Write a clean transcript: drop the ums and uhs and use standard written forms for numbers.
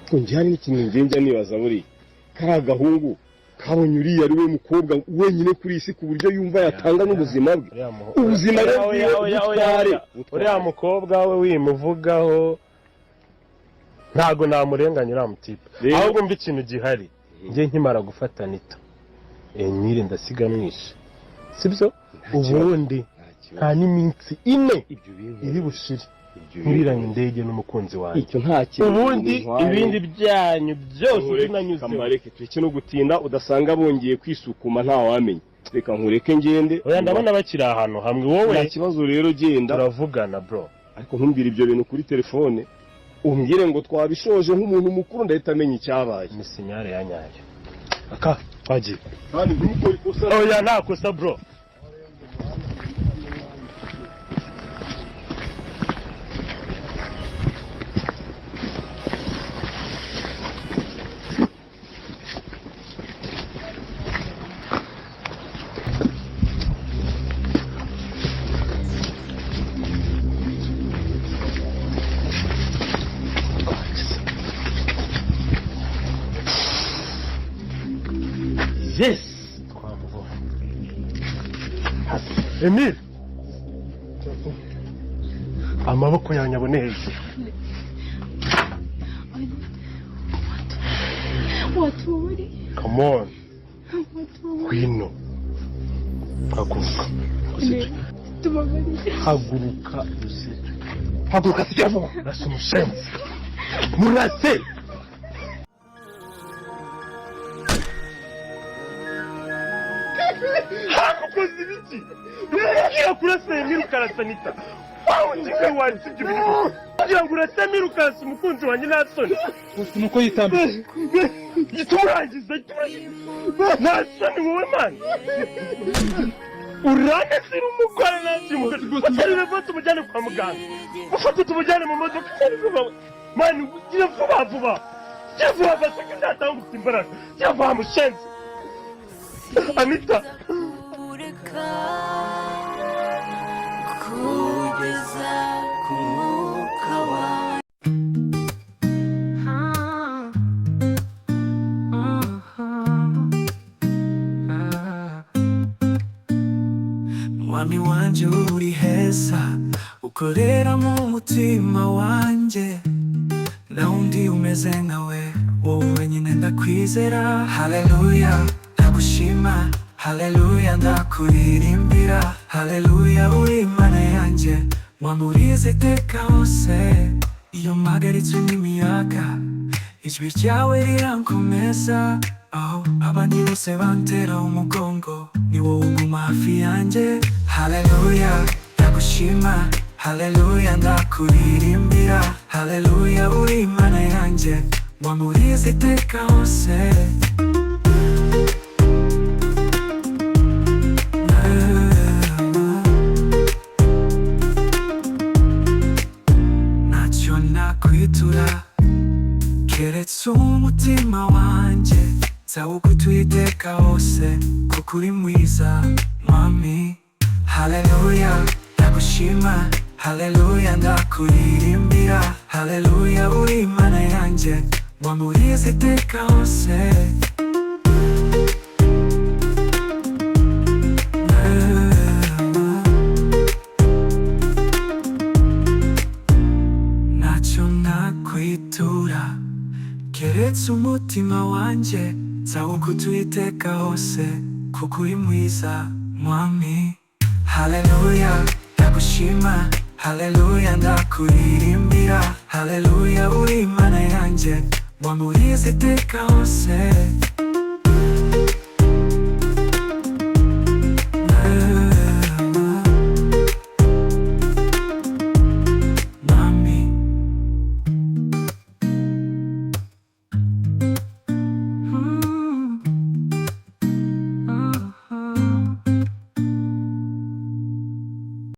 ariko njyane n'ikintu njya nibaza buri kari agahungu kabonye uriya ari we mukobwa wenyine kuri isi ku buryo yumva yatanga n'ubuzima bwe ubuzima bwe uriya mukobwa we wimuvugaho ntago namurenganya uriya mutipe ahubwo mbi ikintu gihari njye nkimara gufata Anita nyiri ndasiga mwishe sibyo ubundi nta n'iminsi ine iri bushire nkuriranye indege n'umukunzi wanjye icyo nta kintu ubundi ibindi byanyu byose binanyuze kamareke tureke no gutinda udasanga bongeye kwisukuma nta wamenye reka nkureke ngende oya ndabona bakiri ahantu hamwe wowe nta kibazo rero genda turavugana bro ariko ntumbwire ibyo bintu kuri telefone umbwire ngo twabishoje nk'umuntu mukuru ndahita amenya icyabaye ni sinyare ya nyayo aka twagiye kandi ntukore ikosa oya nta kosa bro Yes! Emile! Amaboko yanjye abone hejuru. Waturi. Come on. Kwino. Haguruka. Tubabari. Haguruka usije. Haguruka sijavo. Rasa umushenzi. Murase! Hakukoze ibiki? Ngira kurasa Emile ukarasa Anita. Wawujike wanjye ibyo bintu. Ngira ngo urasa Emile ukarasa umukunzi wanjye nasoni. Gusa nuko yitambe. Giturangiza. Nasoni wowe man. Urane siri umugore nasi umugore. Batari bafata umujyane kwa muganga. Ufata tumujyane mu modoka. Man, gira vuba vuba. Gira vuba basaka ndatanga imbaraga. Gira vuba mushenzi. Anita. Mwami wanje uri heza ukorera mu mutima wanje na undi umeze nkawe wowe nyine ndakwizera haleluya ndagushima haleluya ndakuririmbira haleluya uri Imana yanjye wamurize iteka hose iyo mpagaritswe n'imiyaga ijwi ryawe rirankomeza aho abandi bose bantera umugongo ni wowe uguma hafi yanjye haleluya ndagushima haleluya ndakuririmbira haleluya uri Imana yanjye wamurize iteka hose ntacyo nakwitura keretse umutima wanjye nzawugutuye iteka hose kuko uri mwiza mwami haleluya ndagushima haleluya ndakuririmbira haleluya uri Imana yanjye wamurize iteka hose ntacyo nakwitura keretse umutima wanjye nzawugutuye iteka hose kuko uri mwiza mwami haleluya ndagushima haleluya ndakuririmbira haleluya uri Imana yanjye wamurize iteka hose